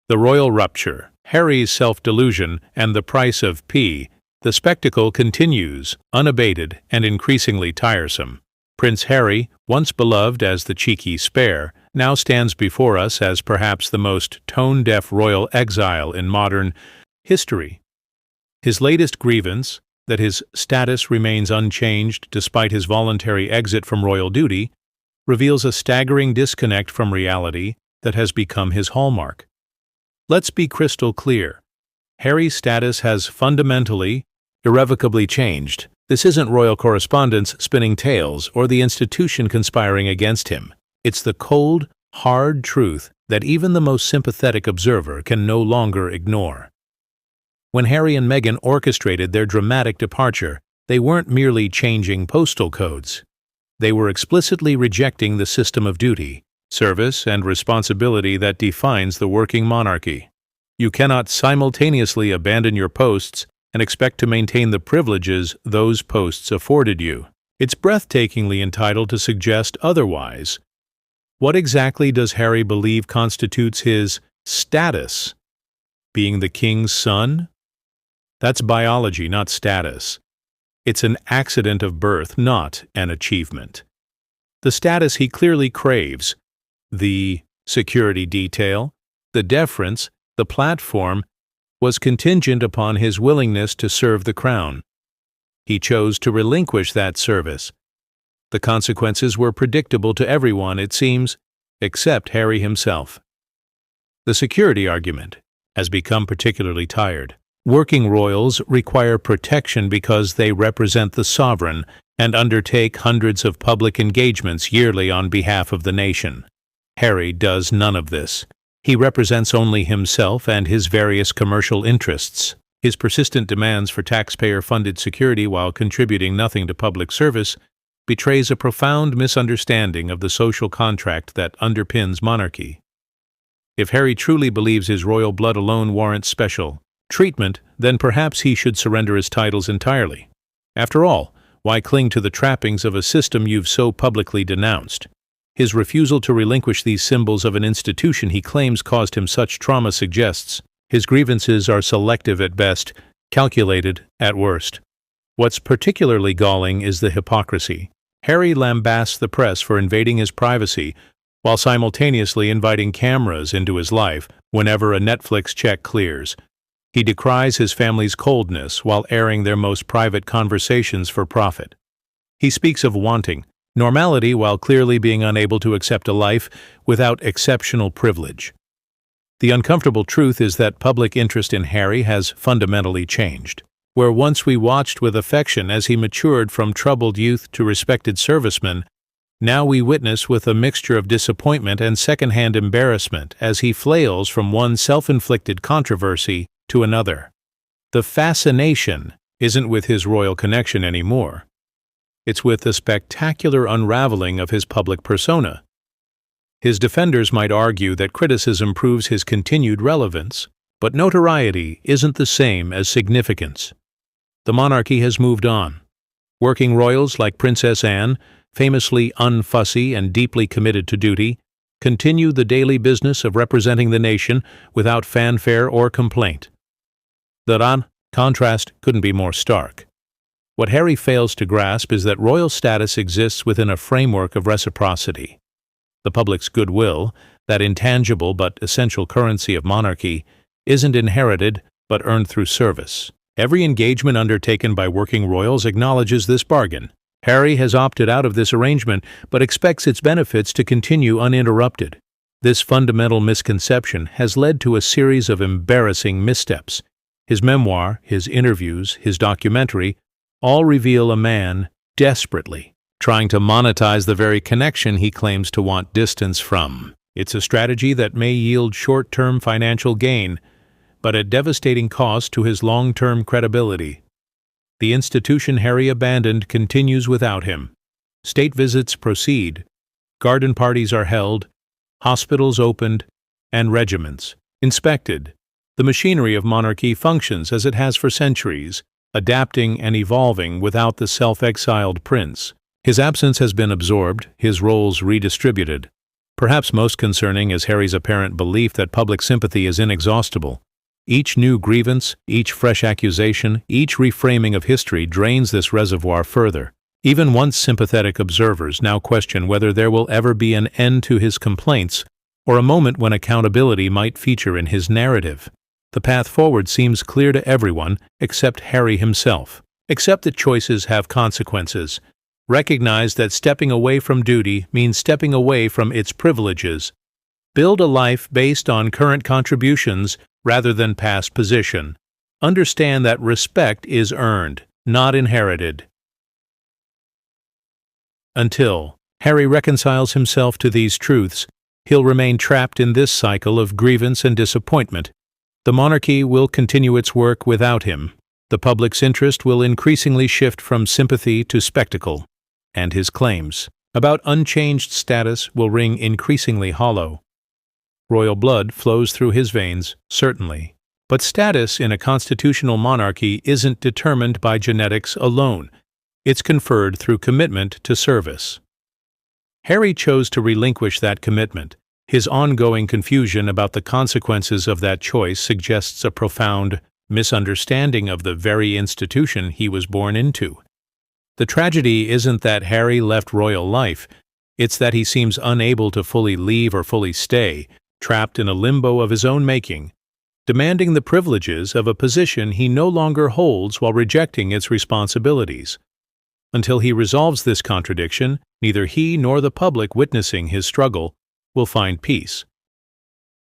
The royal rupture, Harry's self-delusion, and the price of P. The spectacle continues, unabated and increasingly tiresome. Prince Harry, once beloved as the cheeky spare, now stands before us as perhaps the most tone-deaf royal exile in modern history. His latest grievance, that his status remains unchanged despite his voluntary exit from royal duty, reveals a staggering disconnect from reality that has become his hallmark. Let's be crystal clear. Harry's status has fundamentally, irrevocably changed. This isn't royal correspondence spinning tales or the institution conspiring against him. It's the cold, hard truth that even the most sympathetic observer can no longer ignore. When Harry and Meghan orchestrated their dramatic departure, they weren't merely changing postal codes. They were explicitly rejecting the system of duty, service, and responsibility that defines the working monarchy. You cannot simultaneously abandon your posts and expect to maintain the privileges those posts afforded you. It's breathtakingly entitled to suggest otherwise. What exactly does Harry believe constitutes his status? Being the king's son? That's biology, not status. It's an accident of birth, not an achievement. The status he clearly craves, the security detail, the deference, the platform, was contingent upon his willingness to serve the crown. He chose to relinquish that service. The consequences were predictable to everyone, it seems, except Harry himself. The security argument has become particularly tired. Working royals require protection because they represent the sovereign and undertake hundreds of public engagements yearly on behalf of the nation. Harry does none of this. He represents only himself and his various commercial interests. His persistent demands for taxpayer-funded security while contributing nothing to public service betrays a profound misunderstanding of the social contract that underpins monarchy. If Harry truly believes his royal blood alone warrants special treatment, then perhaps he should surrender his titles entirely. After all, why cling to the trappings of a system you've so publicly denounced? His refusal to relinquish these symbols of an institution he claims caused him such trauma suggests his grievances are selective at best, calculated at worst. What's particularly galling is the hypocrisy. Harry lambasts the press for invading his privacy, while simultaneously inviting cameras into his life whenever a Netflix check clears. He decries his family's coldness while airing their most private conversations for profit. He speaks of wanting normality while clearly being unable to accept a life without exceptional privilege. The uncomfortable truth is that public interest in Harry has fundamentally changed. Where once we watched with affection as he matured from troubled youth to respected serviceman, now we witness with a mixture of disappointment and second-hand embarrassment as he flails from one self-inflicted controversy to another. The fascination isn't with his royal connection anymore. It's with the spectacular unraveling of his public persona. His defenders might argue that criticism proves his continued relevance, but notoriety isn't the same as significance. The monarchy has moved on. Working royals like Princess Anne, famously unfussy and deeply committed to duty, continue the daily business of representing the nation without fanfare or complaint. The contrast couldn't be more stark. What Harry fails to grasp is that royal status exists within a framework of reciprocity. The public's goodwill, that intangible but essential currency of monarchy, isn't inherited but earned through service. Every engagement undertaken by working royals acknowledges this bargain. Harry has opted out of this arrangement but expects its benefits to continue uninterrupted. This fundamental misconception has led to a series of embarrassing missteps. His memoir, his interviews, his documentary all reveal a man desperately trying to monetize the very connection he claims to want distance from. It's a strategy that may yield short-term financial gain, but at devastating cost to his long-term credibility. The institution Harry abandoned continues without him. State visits proceed, garden parties are held, hospitals opened, and regiments inspected. The machinery of monarchy functions as it has for centuries, adapting and evolving without the self-exiled prince. His absence has been absorbed, his roles redistributed. Perhaps most concerning is Harry's apparent belief that public sympathy is inexhaustible. Each new grievance, each fresh accusation, each reframing of history drains this reservoir further. Even once sympathetic observers now question whether there will ever be an end to his complaints or a moment when accountability might feature in his narrative. The path forward seems clear to everyone except Harry himself. Accept that choices have consequences. Recognize that stepping away from duty means stepping away from its privileges. Build a life based on current contributions rather than past position. Understand that respect is earned, not inherited. Until Harry reconciles himself to these truths, he'll remain trapped in this cycle of grievance and disappointment. The monarchy will continue its work without him. The public's interest will increasingly shift from sympathy to spectacle, and his claims about unchanged status will ring increasingly hollow. Royal blood flows through his veins, certainly, but status in a constitutional monarchy isn't determined by genetics alone. It's conferred through commitment to service. Harry chose to relinquish that commitment. His ongoing confusion about the consequences of that choice suggests a profound misunderstanding of the very institution he was born into. The tragedy isn't that Harry left royal life, it's that he seems unable to fully leave or fully stay, trapped in a limbo of his own making, demanding the privileges of a position he no longer holds while rejecting its responsibilities. Until he resolves this contradiction, neither he nor the public witnessing his struggle will find peace.